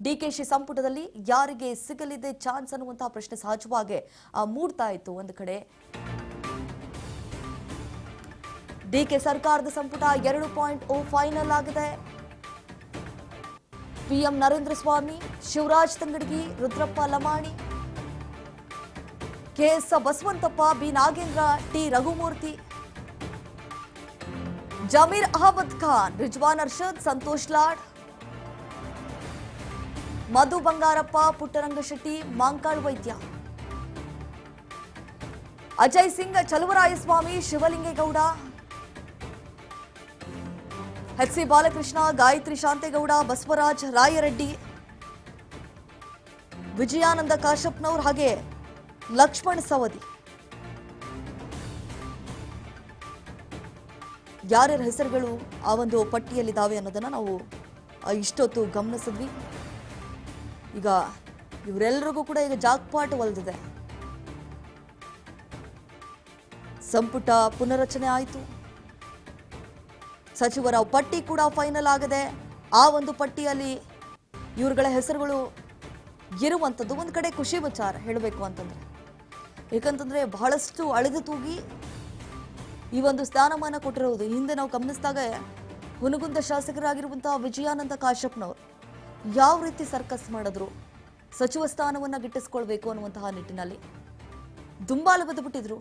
ಡಿಕೆಶಿ ಸಂಪುಟದಲ್ಲಿ ಯಾರಿಗೆ ಸಿಗಲಿದೆ ಚಾನ್ಸ್ ಅನ್ನುವಂತಹ ಪ್ರಶ್ನೆ ಸಹಜವಾಗಿ ಮೂಡ್ತಾ ಇತ್ತು. ಒಂದು ಕಡೆ ಡಿಕೆ ಸರ್ಕಾರದ ಸಂಪುಟ 2.0 ಫೈನಲ್ ಆಗಿದೆ. PM Narendra Swamy, Shivaraj Tangadagi, Rudrappa Lamani, KS Basavanthappa, B Nagendra, T Raghumurthy, Zameer Ahmed Khan, Rizwan Arshad, Santosh Lad, Madhu Bangarappa, Puttarangashetty, Mankal Vaidya, Ajay Singh, Chaluvarayaswamy, Shivalingegowda, ಎಚ್.ಸಿ. Balakrishna, Gayatri Shantegowda, Basavaraj Rayareddy, Vijayananda ಕಾಶಪ್ಪನವ್ರು ಹಾಗೆ ಲಕ್ಷ್ಮಣ್ ಸವದಿ. ಯಾರ್ಯಾರ ಹೆಸರುಗಳು ಆ ಒಂದು ಪಟ್ಟಿಯಲ್ಲಿದ್ದಾವೆ ಅನ್ನೋದನ್ನ ನಾವು ಇಷ್ಟೊತ್ತು ಗಮನಿಸಿದ್ವಿ. ಈಗ ಇವರೆಲ್ಲರಿಗೂ ಕೂಡ ಈಗ ಜಾಕ್ಪಾಟ್ ಒಲ್ದಿದೆ. ಸಂಪುಟ ಪುನರಚನೆ ಆಯಿತು. ಸಚಿವರ ಪಟ್ಟಿ ಕೂಡ ಫೈನಲ್ ಆಗಿದೆ. ಆ ಒಂದು ಪಟ್ಟಿಯಲ್ಲಿ ಇವರುಗಳ ಹೆಸರುಗಳು ಇರುವಂಥದ್ದು ಒಂದು ಕಡೆ ಖುಷಿ ವಿಚಾರ ಹೇಳಬೇಕು ಅಂತಂದ್ರೆ. ಏಕಂತಂದ್ರೆ ಬಹಳಷ್ಟು ಅಳೆದು ತೂಗಿ ಈ ಒಂದು ಸ್ಥಾನಮಾನ ಕೊಟ್ಟಿರುವುದು. ಹಿಂದೆ ನಾವು ಗಮನಿಸಿದಾಗ ಹುನಗುಂದ ಶಾಸಕರಾಗಿರುವಂತಹ ವಿಜಯಾನಂದ ಕಾಶಪ್ಪನವರು ಯಾವ ರೀತಿ ಸರ್ಕಸ್ ಮಾಡಿದ್ರು, ಸಚಿವ ಸ್ಥಾನವನ್ನ ಗಿಟ್ಟಿಸ್ಕೊಳ್ಬೇಕು ಅನ್ನುವಂತಹ ನಿಟ್ಟಿನಲ್ಲಿ ದುಂಬಾಲು ಬಿದ್ದುಬಿಟ್ಟಿದ್ರು.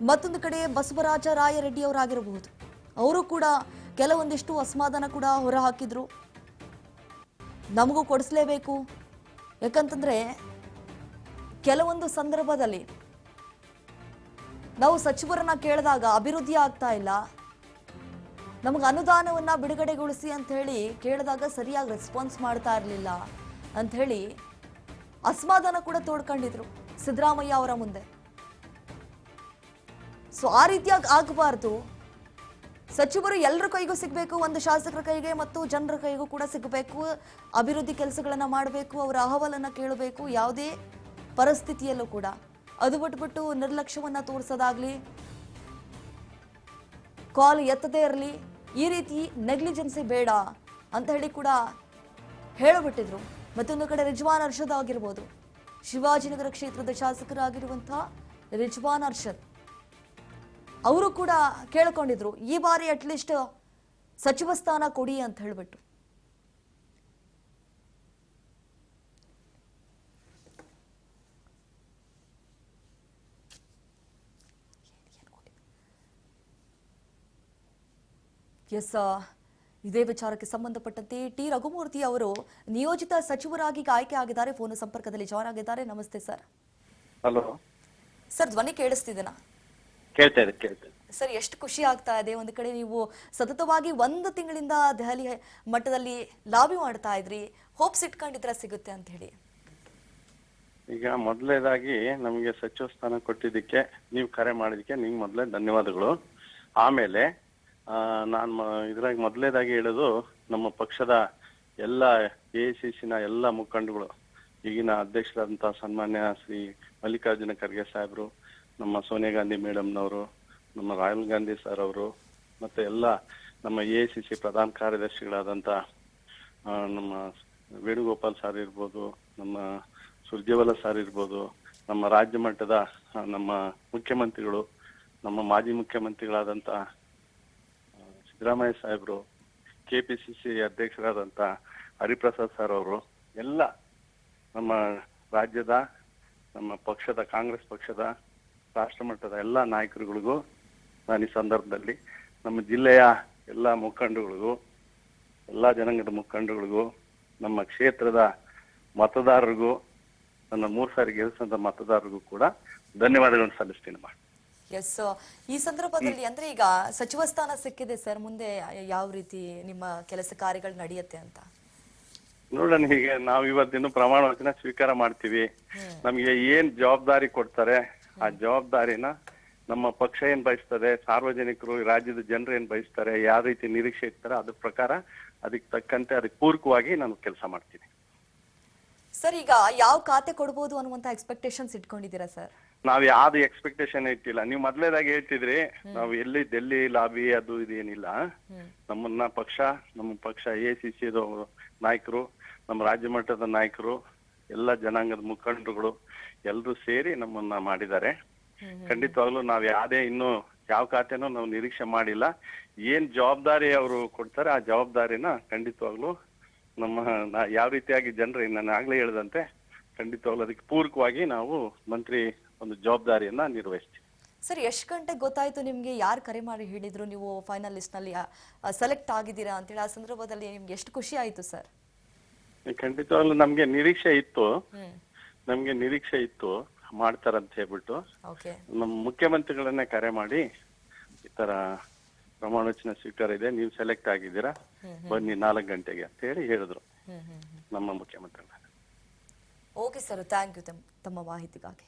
ಮತ್ತೊಂದು ಕಡೆ ಬಸವರಾಜ ರಾಯರೆಡ್ಡಿ ಅವರಾಗಿರಬಹುದು, ಅವರು ಕೂಡ ಕೆಲವೊಂದಿಷ್ಟು ಅಸಮಾಧಾನ ಕೂಡ ಹೊರ ಹಾಕಿದ್ರು. ನಮಗೂ ಕೊಡಿಸ್ಲೇಬೇಕು, ಯಾಕಂತಂದ್ರೆ ಕೆಲವೊಂದು ಸಂದರ್ಭದಲ್ಲಿ ನಾವು ಸಚಿವರನ್ನ ಕೇಳಿದಾಗ ಅಭಿವೃದ್ಧಿ ಆಗ್ತಾ ಇಲ್ಲ, ನಮಗೆ ಅನುದಾನವನ್ನ ಬಿಡುಗಡೆಗೊಳಿಸಿ ಅಂತ ಹೇಳಿ ಕೇಳಿದಾಗ ಸರಿಯಾಗಿ ರೆಸ್ಪಾನ್ಸ್ ಮಾಡ್ತಾ ಇರಲಿಲ್ಲ ಅಂತ ಹೇಳಿ ಅಸಮಾಧಾನ ಕೂಡ ತೋಡ್ಕೊಂಡಿದ್ರು ಸಿದ್ದರಾಮಯ್ಯ ಅವರ ಮುಂದೆ. ಸೊ ಆ ರೀತಿಯಾಗಿ ಆಗಬಾರ್ದು. ಸಚಿವರು ಎಲ್ಲರ ಕೈಗೂ ಸಿಗಬೇಕು, ಒಂದು ಶಾಸಕರ ಕೈಗೆ ಮತ್ತು ಜನರ ಕೈಗೂ ಕೂಡ ಸಿಗಬೇಕು. ಅಭಿವೃದ್ಧಿ ಕೆಲಸಗಳನ್ನ ಮಾಡಬೇಕು, ಅವರ ಅಹವಾಲನ್ನ ಕೇಳಬೇಕು. ಯಾವುದೇ ಪರಿಸ್ಥಿತಿಯಲ್ಲೂ ಕೂಡ ಅದು ಬಿಟ್ಬಿಟ್ಟು ನಿರ್ಲಕ್ಷ್ಯವನ್ನ ತೋರಿಸೋದಾಗ್ಲಿ, ಕಾಲ್ ಎತ್ತದೇ ಇರಲಿ, ಈ ರೀತಿ ನೆಗ್ಲಿಜೆನ್ಸಿ ಬೇಡ ಅಂತ ಹೇಳಿ ಕೂಡ ಹೇಳಿಬಿಟ್ಟಿದ್ರು. ಮತ್ತೊಂದು ಕಡೆ ರಿಜ್ವಾನ್ ಅರ್ಷದ್ ಆಗಿರ್ಬೋದು, ಶಿವಾಜಿನಗರ ಕ್ಷೇತ್ರದ ಶಾಸಕರಾಗಿರುವಂತಹ ರಿಜ್ವಾನ್ ಅರ್ಷದ್ ಅವರು ಕೂಡ ಕೇಳ್ಕೊಂಡಿದ್ರು ಈ ಬಾರಿ ಅಟ್ಲೀಸ್ಟ್ ಸಚಿವ ಸ್ಥಾನ ಕೊಡಿ ಅಂತ ಹೇಳ್ಬಿಟ್ಟು. ಎಸ್, ಇದೇ ವಿಚಾರಕ್ಕೆ ಸಂಬಂಧಪಟ್ಟಂತೆ ಟಿ ರಘುಮೂರ್ತಿ ಅವರು ನಿಯೋಜಿತ ಸಚಿವರಾಗಿ ಆಯ್ಕೆ ಆಗಿದ್ದಾರೆ. ಫೋನ್ ಸಂಪರ್ಕದಲ್ಲಿ ಜಾಯ್ನ್ ಆಗಿದ್ದಾರೆ. ನಮಸ್ತೆ ಸರ್. ಹಲೋ ಸರ್, ಧ್ವನಿ ಕೇಳಿಸ್ತಿದೆನಾ? ಕೇಳ್ತಾ ಇದೆ. ಸರ್, ಎಷ್ಟು ಖುಷಿ ಆಗ್ತಾ ಇದೆ. ಒಂದು ಕಡೆ ನೀವು ಸತತವಾಗಿ 1 ತಿಂಗಳಿಂದ ದೆಹಲಿ ಮಟ್ಟದಲ್ಲಿ ಲಾಬಿ ಮಾಡ್ತಾ ಇದ್ರಿ, ಹೋಪ್ಸ್ ಇಟ್ಕೊಂಡಿದ್ರ ಸಿಗುತ್ತೆ ಅಂತ ಹೇಳಿ. ಈಗ ಮೊದಲನೇದಾಗಿ ನಮಗೆ ಸಚಿವ ಸ್ಥಾನ ಕೊಟ್ಟಿದ್ದಕ್ಕೆ, ನೀವು ಕರೆ ಮಾಡಿದಕ್ಕೆ ನಿಮ್ಗೆ ಮೊದಲೇ ಧನ್ಯವಾದಗಳು. ಆಮೇಲೆ ನಾನು ಇದ್ರಾಗ ಮೊದಲನೇದಾಗಿ ಹೇಳೋದು, ನಮ್ಮ ಪಕ್ಷದ ಎಲ್ಲ AICCನ ಎಲ್ಲ ಮುಖಂಡಗಳು, ಈಗಿನ ಅಧ್ಯಕ್ಷರಾದಂತಹ ಸನ್ಮಾನ್ಯ ಶ್ರೀ ಮಲ್ಲಿಕಾರ್ಜುನ ಖರ್ಗೆ ಸಾಹೇಬರು, ನಮ್ಮ ಸೋನಿಯಾ ಗಾಂಧಿ ಮೇಡಮ್ನವರು, ನಮ್ಮ ರಾಹುಲ್ ಗಾಂಧಿ ಸರ್ ಅವರು, ಮತ್ತೆ ಎಲ್ಲ ನಮ್ಮ AICC ಪ್ರಧಾನ ಕಾರ್ಯದರ್ಶಿಗಳಾದಂಥ ನಮ್ಮ ವೇಣುಗೋಪಾಲ್ ಸರ್ ಇರ್ಬೋದು, ನಮ್ಮ ಸುರ್ಜೇವಾಲಾ ಸರ್ ಇರ್ಬೋದು, ನಮ್ಮ ರಾಜ್ಯ ಮಟ್ಟದ ನಮ್ಮ ಮುಖ್ಯಮಂತ್ರಿಗಳು, ನಮ್ಮ ಮಾಜಿ ಮುಖ್ಯಮಂತ್ರಿಗಳಾದಂಥ ಸಿದ್ದರಾಮಯ್ಯ ಸಾಹೇಬರು, KPCC ಅಧ್ಯಕ್ಷರಾದಂಥ ಹರಿಪ್ರಸಾದ್ ಸರ್ ಅವರು, ಎಲ್ಲ ನಮ್ಮ ರಾಜ್ಯದ ನಮ್ಮ ಪಕ್ಷದ ಕಾಂಗ್ರೆಸ್ ಪಕ್ಷದ ರಾಷ್ಟ್ರ ಮಟ್ಟದ ಎಲ್ಲ ನಾಯಕರುಗಳಿಗೂ ನಾನು ಈ ಸಂದರ್ಭದಲ್ಲಿ, ನಮ್ಮ ಜಿಲ್ಲೆಯ ಎಲ್ಲ ಮುಖಂಡಗಳಿಗೂ, ಎಲ್ಲ ಜನಾಂಗದ ಮುಖಂಡಗಳಿಗೂ, ನಮ್ಮ ಕ್ಷೇತ್ರದ ಮತದಾರರಿಗೂ, ನನ್ನ 3 ಸಾರಿ ಗೆಲ್ಲಿಸಿದ ಮತದಾರರಿಗೂ ಕೂಡ ಧನ್ಯವಾದಗಳನ್ನು ಸಲ್ಲಿಸ್ತೀನಿ. ಎಸ್, ಈ ಸಂದರ್ಭದಲ್ಲಿ ಅಂದ್ರೆ ಈಗ ಸಚಿವ ಸ್ಥಾನ ಸಿಕ್ಕಿದೆ ಸರ್, ಮುಂದೆ ಯಾವ ರೀತಿ ನಿಮ್ಮ ಕೆಲಸ ಕಾರ್ಯಗಳು ನಡೆಯುತ್ತೆ ಅಂತ ನೋಡೋಣ. ಹೀಗೆ ನಾವು ಇವತ್ತಿನ ಪ್ರಮಾಣ ವಚನ ಸ್ವೀಕಾರ ಮಾಡ್ತೀವಿ. ನಮ್ಗೆ ಏನ್ ಜವಾಬ್ದಾರಿ ಕೊಡ್ತಾರೆ ಆ ಜವಾಬ್ದಾರಿನ ನಮ್ಮ ಪಕ್ಷ ಏನ್ ಬಯಸ್ತದೆ, ಸಾರ್ವಜನಿಕರು, ರಾಜ್ಯದ ಜನರು ಏನ್ ಬಯಸ್ತಾರೆ, ಯಾವ ರೀತಿ ನಿರೀಕ್ಷೆ ಇರ್ತಾರೆ, ಅದ್ರ ಪ್ರಕಾರ ಅದಕ್ಕೆ ತಕ್ಕಂತೆ ಅದಕ್ಕೆ ಪೂರಕವಾಗಿ ನಾನು ಕೆಲಸ ಮಾಡ್ತೀನಿ. ಸರ್, ಈಗ ಯಾವ ಖಾತೆ ಕೊಡ್ಬೋದು ಅನ್ನುವಂತ ಎಕ್ಸ್ಪೆಕ್ಟೇಷನ್ಸ್ ಇಟ್ಕೊಂಡಿದ್ದೀರಾ ಸರ್? ನಾವ್ ಯಾವ್ದು ಎಕ್ಸ್ಪೆಕ್ಟೇಷನ್ ಇಟ್ಟಿಲ್ಲ. ನೀವು ಮೊದ್ಲೇದಾಗಿ ಹೇಳ್ತಿದ್ರಿ ನಾವು ಎಲ್ಲಿ ಡೆಲ್ಲಿ ಲಾಬಿ ಅದು ಇದೇನಿಲ್ಲ. ನಮ್ಮ ಪಕ್ಷ ACC ನಾಯಕರು, ನಮ್ಮ ರಾಜ್ಯ ಮಟ್ಟದ ನಾಯಕರು, ಎಲ್ಲ ಜನಾಂಗದ ಮುಖಂಡರುಗಳು ಎಲ್ರು ಸೇರಿ ನಮ್ಮನ್ನ ಮಾಡಿದ್ದಾರೆ. ಖಂಡಿತವಾಗ್ಲೂ ನಾವ್ ಇನ್ನು ಯಾವ ಖಾತೆನೂ ನಾವು ನಿರೀಕ್ಷೆ ಮಾಡಿಲ್ಲ. ಏನ್ ಜವಾಬ್ದಾರಿ ಅವರು ಕೊಡ್ತಾರೆ ಆ ಜವಾಬ್ದಾರಿನ ಖಂಡಿತವಾಗ್ಲೂ ಯಾವ ರೀತಿಯಾಗಿ ಜನರು ನಾನು ಆಗ್ಲೇ ಹೇಳ್ದಂತೆ ಖಂಡಿತವಾಗ್ಲೂ ಅದಕ್ಕೆ ಪೂರಕವಾಗಿ ನಾವು ಮಂತ್ರಿ ಒಂದು ಜವಾಬ್ದಾರಿಯನ್ನ ನಿರ್ವಹಿಸ್ತೀವಿ. ಸರ್, ಎಷ್ಟು ಗಂಟೆಗೆ ಗೊತ್ತಾಯ್ತು ನಿಮ್ಗೆ? ಯಾರು ಕರೆ ಮಾಡಿ ಹೇಳಿದ್ರು ನೀವು ಫೈನಲ್ ಲಿಸ್ಟ್ ನಲ್ಲಿ ಸೆಲೆಕ್ಟ್ ಆಗಿದ್ದೀರಾ ಅಂತೇಳಿ? ಆ ಸಂದರ್ಭದಲ್ಲಿ ನಿಮ್ಗೆ ಎಷ್ಟು ಖುಷಿ ಆಯ್ತು ಸರ್? ಖಂಡಿತವಾಗ್ಲೂ ನಮ್ಗೆ ನಿರೀಕ್ಷೆ ಇತ್ತು ಮಾಡ್ತಾರಂತ ಹೇಳ್ಬಿಟ್ಟು ನಮ್ಮ ಮುಖ್ಯಮಂತ್ರಿಗಳನ್ನೇ ಕರೆ ಮಾಡಿ ಈ ತರ ಪ್ರಮಾಣ ವಚನ ಸ್ವೀಕಾರ ಇದೆ, ನೀವು ಸೆಲೆಕ್ಟ್ ಆಗಿದ್ದೀರಾ, ಬನ್ನಿ 4 ಗಂಟೆಗೆ ಅಂತ ಹೇಳಿ ಹೇಳಿದ್ರು ನಮ್ಮ ಮುಖ್ಯಮಂತ್ರಿಗಳು. ಓಕೆ ಸರ್, ಥ್ಯಾಂಕ್ ಯು ತಮ್ಮ ಮಾಹಿತಿಗಾಗಿ.